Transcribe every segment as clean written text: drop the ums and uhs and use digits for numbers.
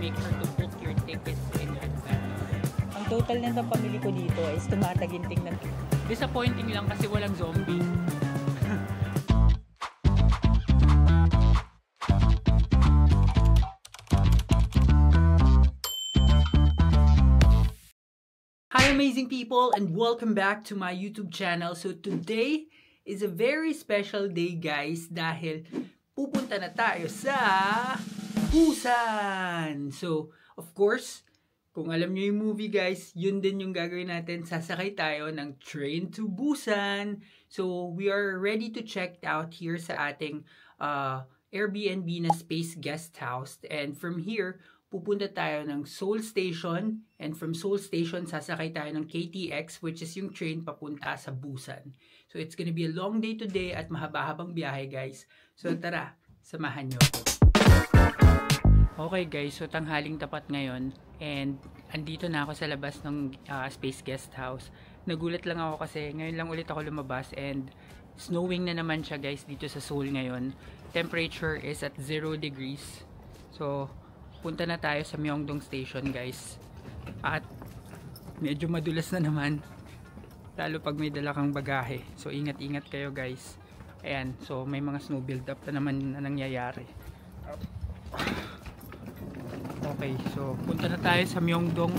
make sure to book your tickets in advance. Ang total na ng pamili ko dito is tumataginting ng... Disappointing lang kasi walang zombie. Hi amazing people and welcome back to my YouTube channel. So today is a very special day guys dahil pupunta na tayo sa Busan. So of course, kung alam nyo yung movie guys, yun din yung gagawin natin. Sasakay tayo ng train to Busan. So we are ready to check out here sa ating Airbnb na Space Guest House. And from here, pupunta tayo ng Seoul Station, and from Seoul Station, sasakay tayo ng KTX, which is yung train papunta sa Busan. So, it's gonna be a long day today at mahaba-habang biyahe, guys. So, tara, samahan nyo ako. Okay, guys. So, tanghaling tapat ngayon, and andito na ako sa labas ng Space Guest House. Nagulat lang ako kasi ngayon lang ulit ako lumabas, and snowing na naman siya, guys, dito sa Seoul ngayon. Temperature is at 0 degrees. So, punta na tayo sa Myeongdong Station guys. At medyo madulas na naman. Lalo pag may dala kang bagahe. So ingat-ingat kayo guys. Ayan. So may mga snow build up na naman na nangyayari. Okay. So punta na tayo sa Myeongdong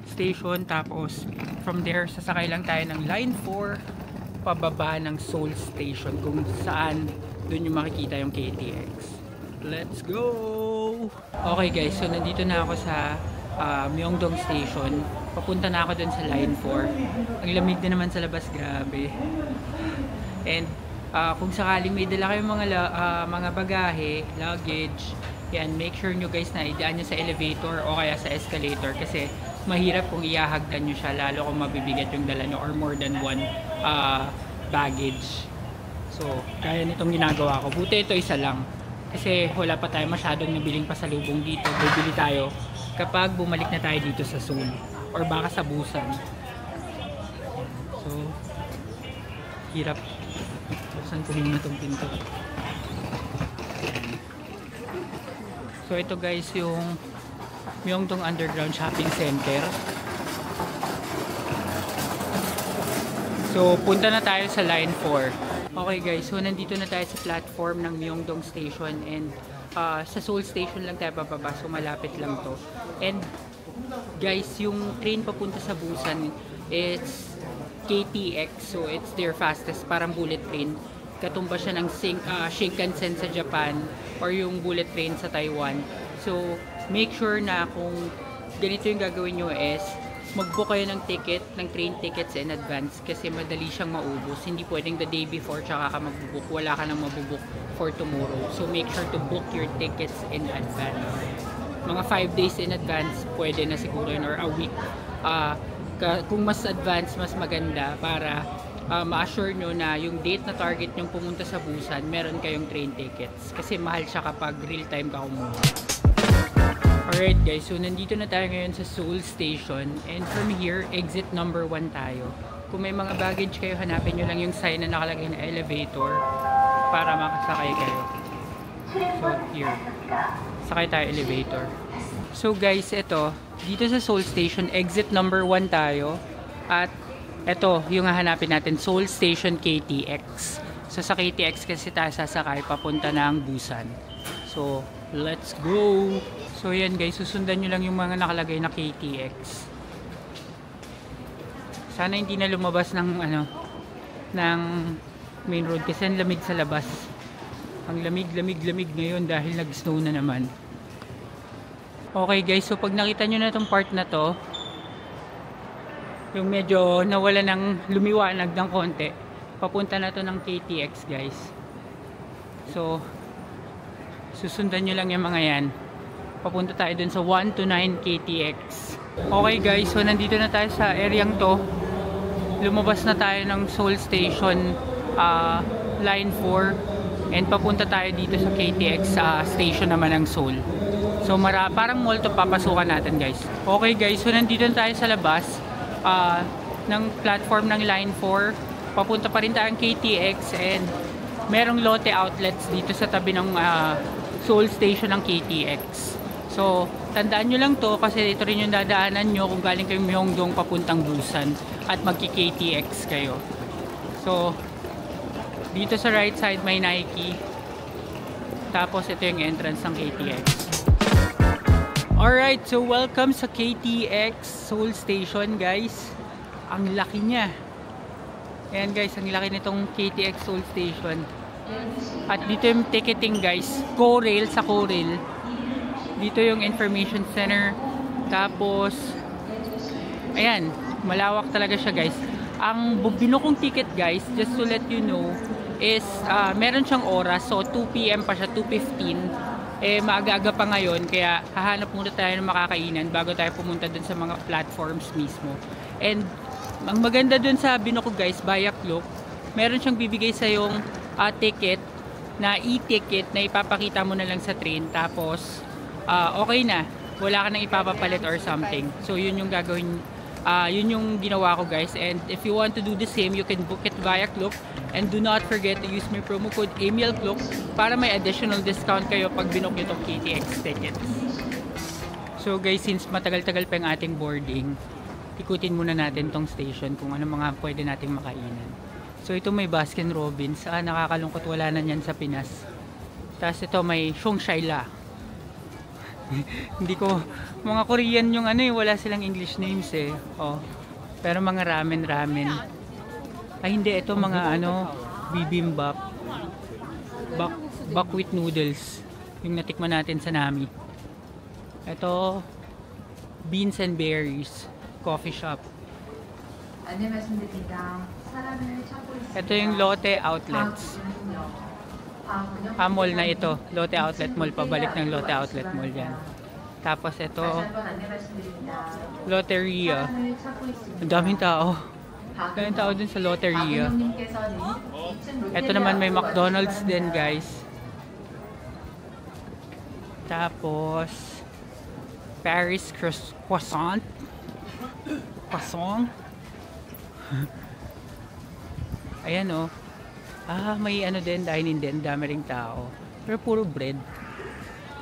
Station. Tapos from there sasakay lang tayo ng Line 4 pababa ng Seoul Station. Kung saan doon yung makikita yung KTX. Let's go! Okay guys, so nandito na ako sa Myeongdong Station. Papunta na ako dun sa Line 4. Ang lamig na naman sa labas, grabe. And kung sakaling may dala kayong mga bagahe, luggage, yan, make sure nyo guys na idaan nyo sa elevator o kaya sa escalator kasi mahirap kung iahagdan nyo siya, lalo kung mabibigat yung dala nyo or more than one baggage. So, kaya nitong ginagawa ko. Buti ito isa lang. Kasi wala pa tayo masyadong nabiling pasalubong dito. Bibili tayo kapag bumalik na tayo dito sa Seoul or baka sa Busan. So, hirap. Saan ko muna itong pinto? So, ito guys yung Myeongdong Underground Shopping Center. So, punta na tayo sa Line 4. Okay guys, so nandito na tayo sa platform ng Myeongdong Station and sa Seoul Station lang tayo bababa, so malapit lang to. And guys, yung train papunta sa Busan, it's KTX, so it's their fastest, parang bullet train. Katumba siya ng Shinkansen sa Japan or yung bullet train sa Taiwan. So make sure na kung ganito yung gagawin nyo is mag-book kayo ng ticket, ng train tickets in advance kasi madali siyang maubos. Hindi pwedeng the day before tsaka ka mag-book. Wala ka nang mabubook for tomorrow. So make sure to book your tickets in advance. Mga 5 days in advance, pwede na siguro yun or a week. Kung mas advance, mas maganda para ma-assure nyo na yung date na target nyong pumunta sa Busan, meron kayong train tickets. Kasi mahal siya kapag real-time ka kumuha. Alright guys, so nandito na tayo ngayon sa Seoul Station and from here, exit number 1 tayo. Kung may mga baggage kayo, hanapin nyo lang yung sign na nakalagay na elevator para makasakay kayo. So here, sakay tayo elevator. So guys, ito, dito sa Seoul Station, exit number 1 tayo. At ito, yung hahanapin natin, Seoul Station KTX. So sa KTX kasi tayo sasakay papunta ng Busan. So, let's go! So yan guys, susundan nyo lang yung mga nakalagay na KTX. Sana hindi na lumabas ng ng main road kasi ang lamig sa labas. Ang lamig ngayon dahil nag-snow na naman. Okay guys, so pag nakita nyo na itong part na to, yung medyo nawala ng lumiwanag ng konti, papunta na to ng KTX guys. So susundan nyo lang yung mga yan. Papunta tayo dun sa 1 to 9 KTX. Okay guys, so nandito na tayo sa areang to. Lumabas na tayo ng Seoul Station Line 4 and papunta tayo dito sa KTX station naman ng Seoul. So parang mall to papasukan natin guys. Okay guys, so nandito na tayo sa labas ng platform ng Line 4. Papunta pa rin tayong KTX and merong Lotte outlets dito sa tabi ng Seoul Station ng KTX. So, tandaan nyo lang to kasi ito rin yung dadaanan nyo kung galing kayong Myeongdong papuntang Busan at magki-KTX kayo. So, dito sa right side may Nike. Tapos ito yung entrance ng KTX. Alright, so welcome sa KTX Seoul Station, guys. Ang laki niya. Ayan guys, ang laki nitong KTX Seoul Station. At dito yung ticketing guys, Korail sa Korail. Dito yung information center. Tapos, ayan, malawak talaga siya guys. Ang binukong ticket guys, just to let you know, is meron siyang oras. So 2 PM pa siya, 2:15. Maaga-aga pa ngayon, kaya hahanap muna tayo ng makakainan bago tayo pumunta dun sa mga platforms mismo. And ang maganda dun sa binuko guys, Bayaklok, meron siyang bibigay sa yung ticket na e-ticket na ipapakita mo na lang sa train. Tapos okay na, wala ka nang ipapapalit or something. So yun yung gagawin, yun yung ginawa ko guys. And if you want to do the same, you can book it via Klook. And do not forget to use my promo code EMILCLOOK para may additional discount kayo pag binook nyo itong KTX tickets. So guys, since matagal-tagal pa yung ating boarding, ikutin muna natin tong station kung ano mga pwede nating makainan. So ito may Baskin Robbins. Nakakalungkot, wala na yan sa Pinas. Tapos ito may Shongshila. Hindi ko, mga Korean yung wala silang English names eh. Oh. Pero mga ramen. Ay hindi, ito mga bibimbap. Buckwheat noodles. Yung natikman natin sa Nami. Ito, Beans and Berries coffee shop. Ito yung Lotte Outlets. Mall na ito. Lotte Outlet Mall. Pabalik ng Lotte Outlet Mall yan. Tapos ito, Lotteria. Ang daming tao. Daming tao dun sa Lotteria. Ito naman may McDonald's din guys. Tapos Paris Croissant. Ayan oh. May din, dining din, dami ring tao. Pero puro bread.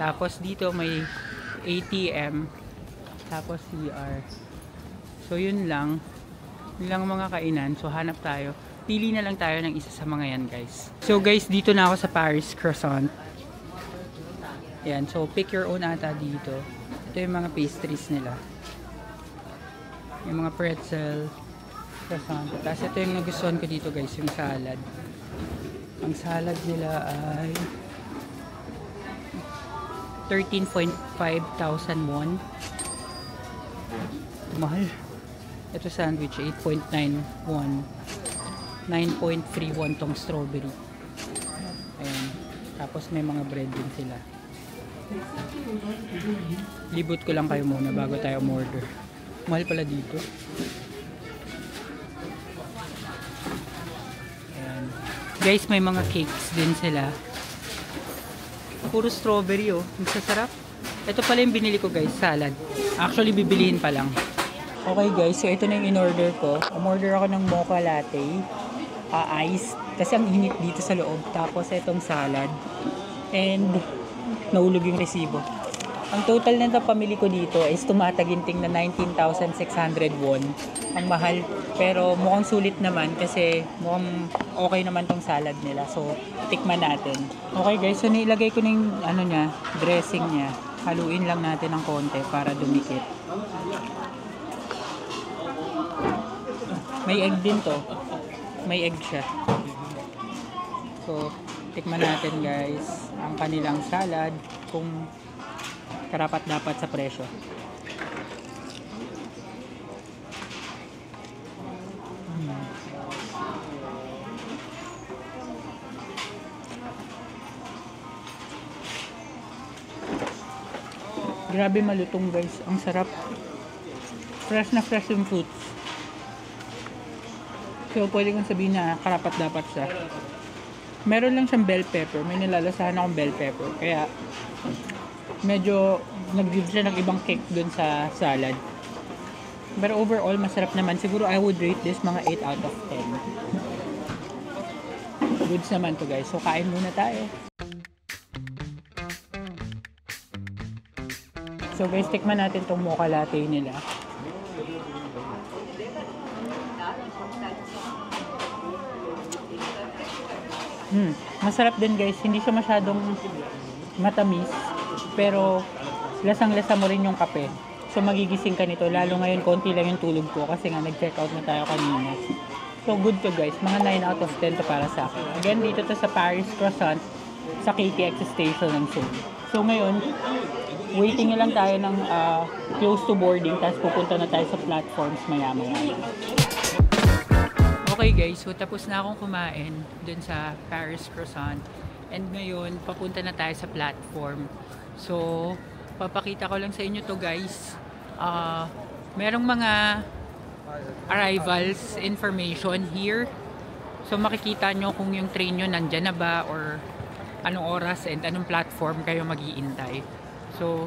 Tapos dito may ATM. Tapos CR. So yun lang. Yun lang mga kainan. So hanap tayo. Pili na lang tayo ng isa sa mga yan guys. So guys, dito na ako sa Paris Croissant. Ayan. So pick your own ata dito. Ito yung mga pastries nila. Yung mga pretzel, croissant. Tapos ito yung nagustuhan ko dito guys, yung salad. Ang salad nila ay 13.5 thousand won. Mahal. Ito sandwich, 8.9 won. 9.31 tong strawberry. Ayan. Tapos may mga bread din sila. Libot ko lang kayo muna bago tayo order. Mahal pala dito. Ayan. Guys, may mga cakes din sila. Puro strawberry oh. Ang sasarap. Ito pala yung binili ko guys, salad. Actually, bibilihin pa lang. Okay guys, so ito na yung in-order ko. Umorder ako ng mocha latte. Ice. Kasi ang init dito sa loob. Tapos itong salad. And nahulog yung resibo. Ang total na pamili ko dito is tumataginting na 19,600 won. Ang mahal. Pero mukhang sulit naman kasi mukhang okay naman tong salad nila. So, tikman natin. Okay guys, so nilagay ko na yung dressing niya. Haluin lang natin ng konti para dumikit. May egg din to. May egg siya. So, tikman natin guys ang kanilang salad kung karapat-dapat sa presyo. Grabe malutong guys. Ang sarap. Fresh na fresh yung fruits. So pwede kong sabihin na karapat-dapat siya. Meron lang siyang bell pepper. May nilalasahan akong bell pepper. Kaya medyo nag-give siya ng ibang kick dun sa salad. Pero overall, masarap naman. Siguro I would rate this mga 8 out of 10. Goods naman to guys. So kain muna tayo. So guys, tikman natin tong mocha latte nila. Masarap din guys, hindi siya masyadong matamis, pero lasang-lasa mo rin yung kape. So magigising ka nito, lalo ngayon konti lang yung tulog ko kasi nga nag-check out na tayo kanina. So good to guys, mga 9 out of 10 to para sa akin. Again, dito to sa Paris Croissant sa KTX station ng Seoul. So ngayon, waiting na lang tayo ng close to boarding, tapos pupunta na tayo sa platforms maya-maya. Okay guys, so tapos na akong kumain dun sa Paris Croissant. And ngayon, papunta na tayo sa platform. So, papakita ko lang sa inyo to guys. Merong mga arrivals information here. So, makikita nyo kung yung train nyo nandyan na ba or anong oras and anong platform kayo mag-iintay. So,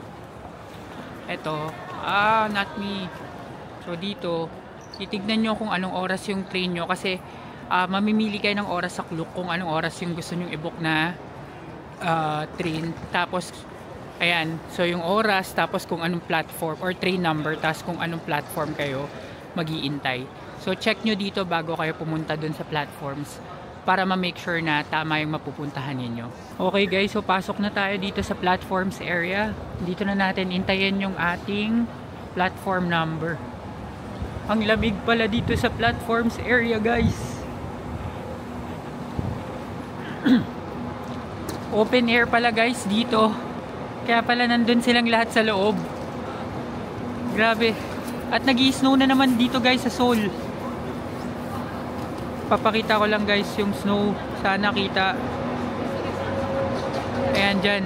eto. Not me. So, dito, titignan nyo kung anong oras yung train nyo kasi mamimili kayo ng oras sa Klook kung anong oras yung gusto nyo i-book na train. Tapos, ayan, so yung oras, tapos kung anong platform or train number, tapos kung anong platform kayo mag-iintay. So, check nyo dito bago kayo pumunta dun sa platforms para ma-make sure na tama yung mapupuntahan ninyo. Okay guys, so pasok na tayo dito sa platforms area. Dito na natin intayin yung ating platform number. Ang lamig pala dito sa platforms area guys. Open air pala guys dito. Kaya pala nandun silang lahat sa loob. Grabe. At nag-i-snow na naman dito guys sa Seoul. Papakita ko lang guys yung snow. Sana kita. Ayan dyan.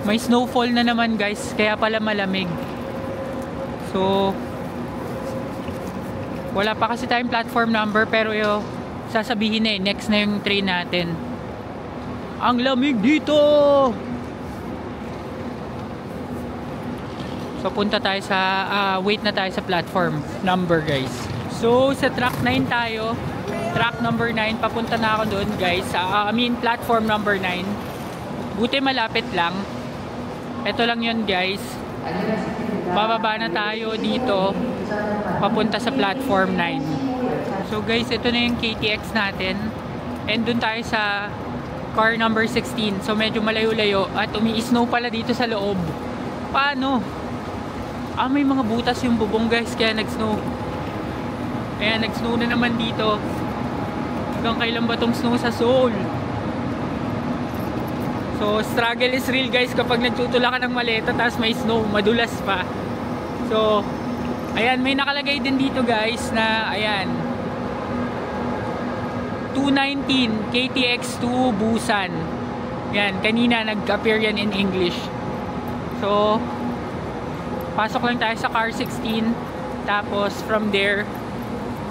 May snowfall na naman guys. Kaya pala malamig. So, wala pa kasi tayong platform number pero sasabihin na next na yung train natin. Ang lamig dito! So punta tayo sa wait na tayo sa platform number guys. So sa track 9 tayo. Track number 9, papunta na ako doon guys. Platform number 9. Buti malapit lang. Ito lang yun guys. Bababa na tayo dito papunta sa platform 9. So guys, ito na yung KTX natin. And dun tayo sa car number 16. So medyo malayo-layo at umi-snow pala dito sa loob. Paano? May mga butas yung bubong guys kaya nag-snow. Ayan, nag-snow na naman dito. Hanggang kailan ba tong snow sa Seoul? So struggle is real guys kapag nagtutula ka ng maleta tapos may snow, madulas pa. So ayan, may nakalagay din dito guys na ayan 219 KTX to Busan. Yan, kanina nag-appear yan in English. So pasok lang tayo sa car 16. Tapos from there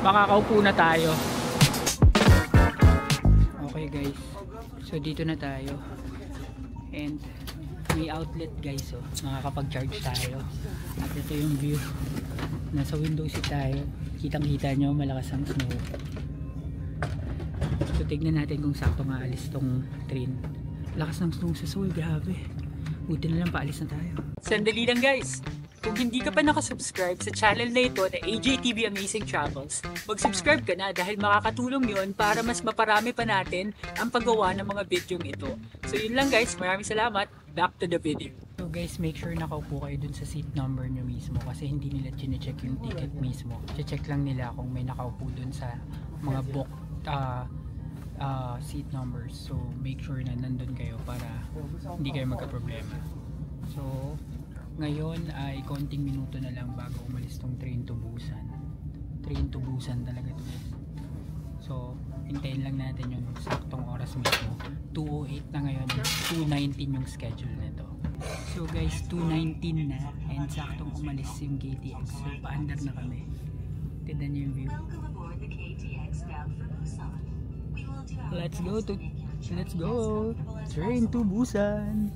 makakaupo na tayo. Okay guys, so dito na tayo. And may outlet guys, so makakapag-charge tayo. At ito yung view. Nasa window seat tayo. Kitang-kita nyo, malakas ang snow. So tignan natin kung sakto nga alis tong train. Lakas ng snow sa Seoul, grabe. Buti na lang paalis na tayo. Sandali lang guys! Kung hindi ka pa nakasubscribe sa channel na ito na AJTV Amazing Travels, mag-subscribe ka na dahil makakatulong yon para mas maparami pa natin ang paggawa ng mga videong ito. So yun lang guys, maraming salamat. Back to the video. So guys, make sure nakaupo kayo dun sa seat number nyo mismo kasi hindi nila chine-check yung ticket mismo. Che-check lang nila kung may nakaupo dun sa mga book seat numbers. So make sure na nandun kayo para hindi kayo magka-problema. So ngayon ay konting minuto na lang bago umalis tong train to Busan. Train to Busan talaga to. So hintayin lang natin yung saktong oras mismo. 2:08 na ngayon, 2:19 yung schedule nito. So guys, 2:19 na and saktong umalis yung KTX. So paandar na kami. Tignan niyo yung view. Let's go train to Busan.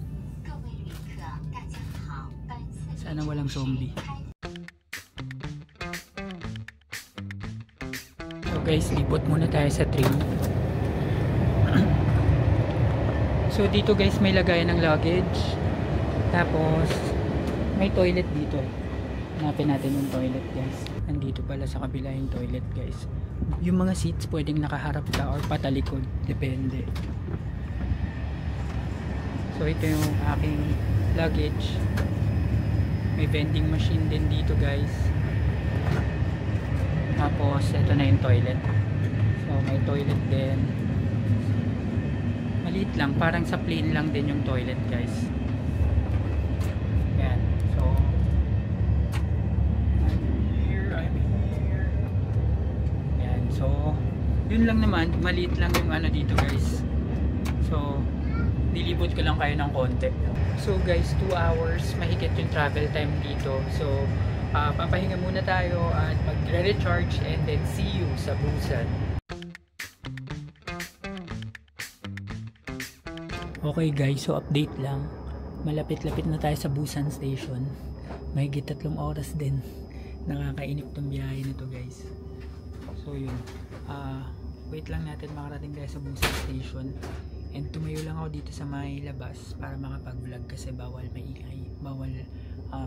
Sana walang zombie. So guys, lipot muna tayo sa train. So dito guys may lagayan ng luggage. Tapos may toilet dito. Hanapin natin yung toilet, guys. Nandito pala sa kabila yung toilet, guys. Yung mga seats pwedeng nakaharap ka or patalikod, depende. So ito yung aking luggage. May vending machine din dito, guys. Tapos ito na yung toilet. So may toilet din. Maliit lang, parang sa plane lang din yung toilet, guys. Yan. So I'm here. Yan. So yun lang naman, maliit lang yung ano dito, guys. So nilibot ko lang kayo ng konti. So guys, 2 hours mahigit yung travel time dito. So papahinga muna tayo at magre-recharge and then see you sa Busan. Okay guys, so update lang. Malapit-lapit na tayo sa Busan Station. Mahigit 3 oras din. Nakakainip tong biyahe na to, guys. So yun. Wait lang natin makarating tayo sa Busan Station. And tumayo lang ako dito sa may labas para makapag-vlog kasi bawal maingay, bawal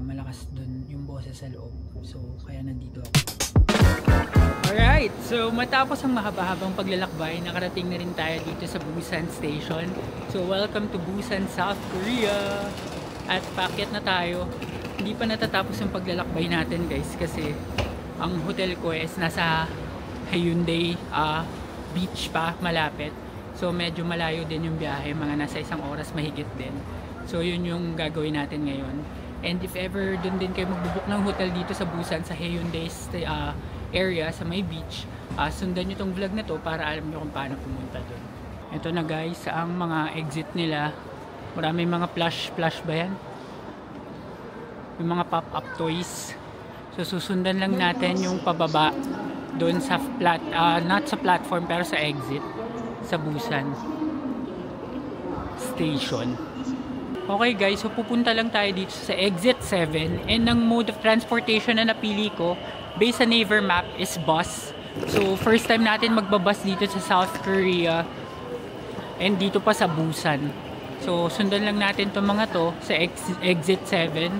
malakas dun yung boses sa loob. So kaya nandito ako. Alright, so matapos ang mahaba-habang paglalakbay, nakarating na rin tayo dito sa Busan Station. So welcome to Busan, South Korea. At paakyat na tayo. Hindi pa natatapos ang paglalakbay natin, guys, kasi ang hotel ko is nasa Hyundai beach pa, malapit. So medyo malayo din yung biyahe, mga nasa 1 oras mahigit din. So yun yung gagawin natin ngayon. And if ever dun din kayo magbubook ng hotel dito sa Busan, sa Hyundai area, sa may beach, sundan nyo tong vlog na to para alam nyo kung paano pumunta dun. Ito na guys, ang mga exit nila. Maraming mga plush ba yan? Yung mga pop-up toys. So susundan lang natin yung pababa dun sa not sa platform pero sa exit sa Busan Station. Okay guys, so pupunta lang tayo dito sa exit 7 and ang mode of transportation na napili ko based sa Naver map is bus. So first time natin magbabus dito sa South Korea and dito pa sa Busan. So sundan lang natin itong mga to sa exit 7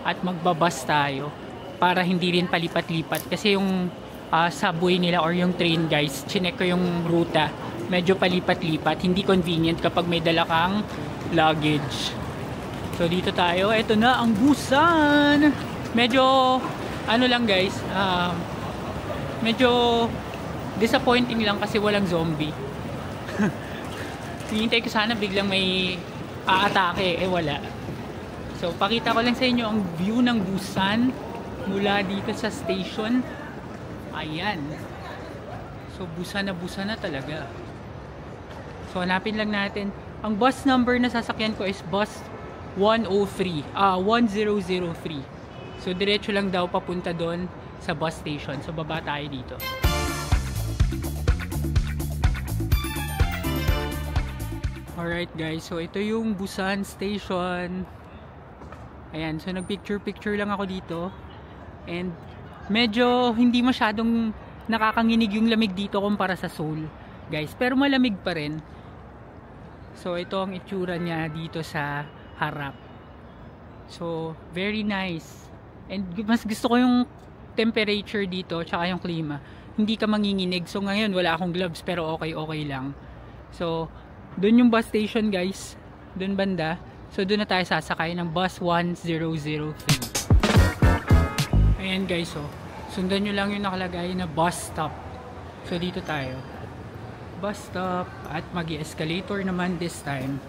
at magbabus tayo para hindi rin palipat-lipat kasi yung subway nila or yung train, guys, chinek ko yung ruta, medyo palipat-lipat, hindi convenient kapag may dala kang luggage. So dito tayo, eto na ang Busan. Medyo ano lang guys, medyo disappointing lang kasi walang zombie. Hinihintay ko sana biglang may aatake, wala. So pakita ko lang sa inyo ang view ng Busan mula dito sa station. Ayan. So busan na talaga. So hanapin lang natin. Ang bus number na sasakyan ko is bus 1003. So diretso lang daw papunta doon sa bus station. So baba tayo dito. Alright guys, so ito yung Busan Station. Ayan, so nagpicture lang ako dito. And medyo hindi masyadong nakakanginig yung lamig dito kumpara sa Seoul, guys. Pero malamig pa rin. So ito ang itsura niya dito sa harap. So very nice. And mas gusto ko yung temperature dito tsaka yung klima. Hindi ka manginginig. So ngayon wala akong gloves pero okay lang. So doon yung bus station, guys. Doon banda. So doon na tayo sasakay ng bus 1003. Ayan guys, so sundan nyo lang yung nakalagay na bus stop. So dito tayo, bus stop, at mag-escalator naman this time.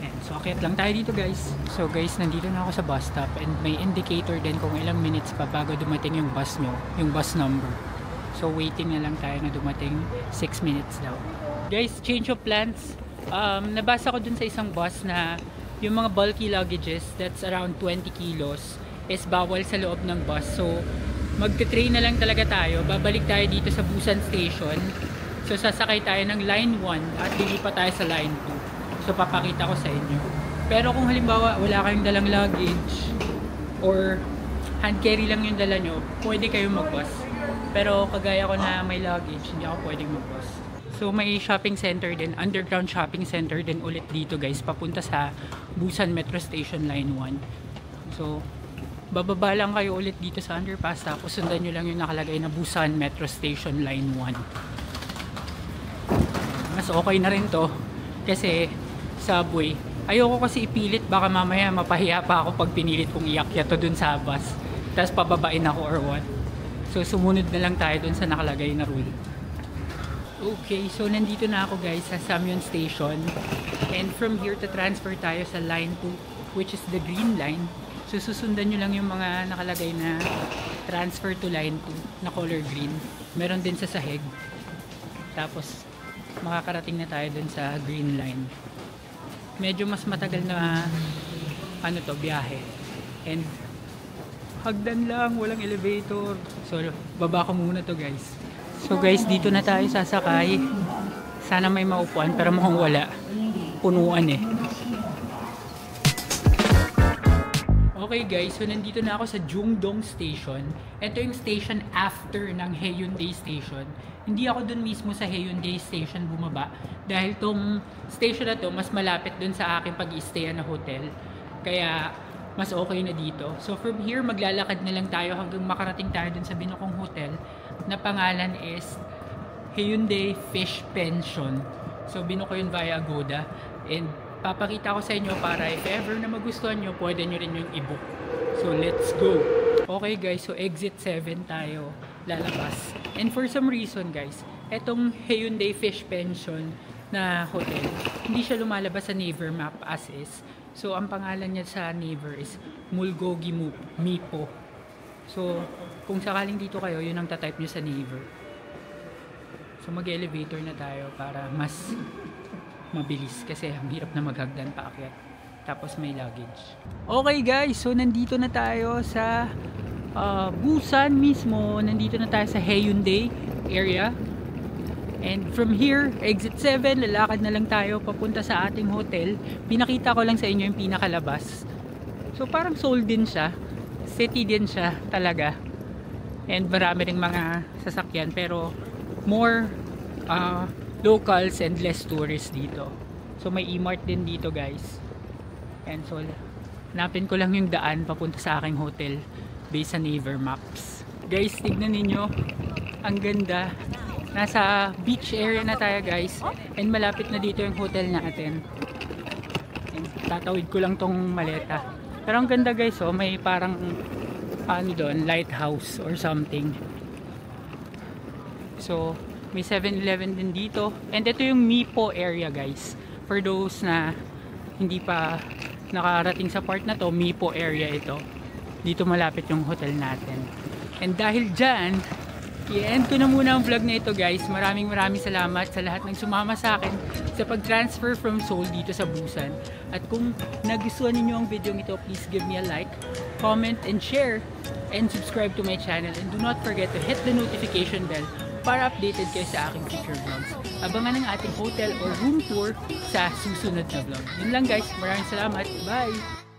Ayan, so akyat lang tayo dito guys. So guys, nandito na ako sa bus stop and may indicator din kung ilang minutes pa bago dumating yung bus nyo, yung bus number. So waiting na lang tayo na dumating, 6 minutes daw. Guys, change of plans. Nabasa ko dun sa isang bus na yung mga bulky luggages that's around 20 kilos is bawal sa loob ng bus. So magte-train na lang talaga tayo. Babalik tayo dito sa Busan Station. So sasakay tayo ng line 1 at lilipat tayo sa line 2. So papakita ko sa inyo. Pero kung halimbawa wala kayong dalang luggage or hand carry lang yung dala nyo, pwede kayong mag-bus. Pero kagaya ko na may luggage, hindi ako pwedeng mag-bus. So may shopping center din, underground shopping center din ulit dito guys, papunta sa Busan Metro Station Line 1. So bababa lang kayo ulit dito sa underpass, tapos sundan nyo lang yung nakalagay na Busan Metro Station Line 1. Mas okay na rin to kasi subway. Ayoko kasi ipilit, baka mamaya mapahiya pa ako pag pinilit kong iakyat to dun sa bus, tapos pababain ako or what. So sumunod na lang tayo dun sa nakalagay na rule. Okay, so nandito na ako guys sa Samyun Station, and from here to transfer tayo sa line 2, which is the green line. So susundan nyo lang yung mga nakalagay na transfer to line 2 na color green. Meron din sa sahig. Tapos makakarating na tayo dun sa green line. Medyo mas matagal na ano to, biyahe, and hagdan lang, walang elevator. So baba ko muna to guys. So guys, dito na tayo sasakay. Sana may maupuan pero mukhang wala. Punuan eh. Okay guys, so nandito na ako sa Jungdong Station. Ito yung station after ng Haeundae Station. Hindi ako dun mismo sa Haeundae Station bumaba, dahil tong station na to mas malapit dun sa aking pag-i-stayan na hotel. Kaya mas okay na dito. So from here, maglalakad na lang tayo hanggang makarating tayo dun sa binukong hotel na pangalan is Haeundae Fish Pension. So binuko yun via Agoda, and papakita ko sa inyo para if ever na magustuhan nyo, pwede nyo rin yung i-book. So let's go! Okay guys, so exit 7 tayo lalabas. And for some reason guys, etong Haeundae Fish Pension na hotel, hindi siya lumalabas sa Naver map as is. So ang pangalan niya sa Naver is Mulgogi Mipo. So kung sakaling dito kayo, yun ang tatype nyo sa Naver. So mag-elevator na tayo para mas mabilis kasi ang hirap na maghagdan paakyat. Tapos may luggage. Okay guys, so nandito na tayo sa Busan mismo. Nandito na tayo sa Haeundae area. And from here, exit 7, lalakad na lang tayo papunta sa ating hotel. Pinakita ko lang sa inyo yung pinakalabas. So parang Seoul din siya. City din siya talaga. And marami ring mga sasakyan, pero more locals and less tourists dito. So may e-mart din dito guys. And so hanapin ko lang yung daan papunta sa aking hotel based sa Naver Maps. Guys, tignan ninyo, ang ganda. Nasa beach area na tayo guys, and malapit na dito yung hotel natin. And tatawid ko lang tong maleta. Pero ang ganda guys, oh, may parang ano doon, lighthouse or something. So may 7-Eleven din dito. And ito yung Mipo area guys. For those na hindi pa nakarating sa part na to, Mipo area ito. Dito malapit yung hotel natin. And dahil dyan, i-end ko na muna ang vlog na ito guys. Maraming salamat sa lahat ng sumama sa akin sa pag-transfer from Seoul dito sa Busan. At kung nagustuhan ninyo ang video ito, please give me a like, comment, and share, and subscribe to my channel. And do not forget to hit the notification bell para updated kayo sa aking future vlogs. Abangan ang ating hotel or room tour sa susunod na vlog. Yun lang guys, maraming salamat. Bye!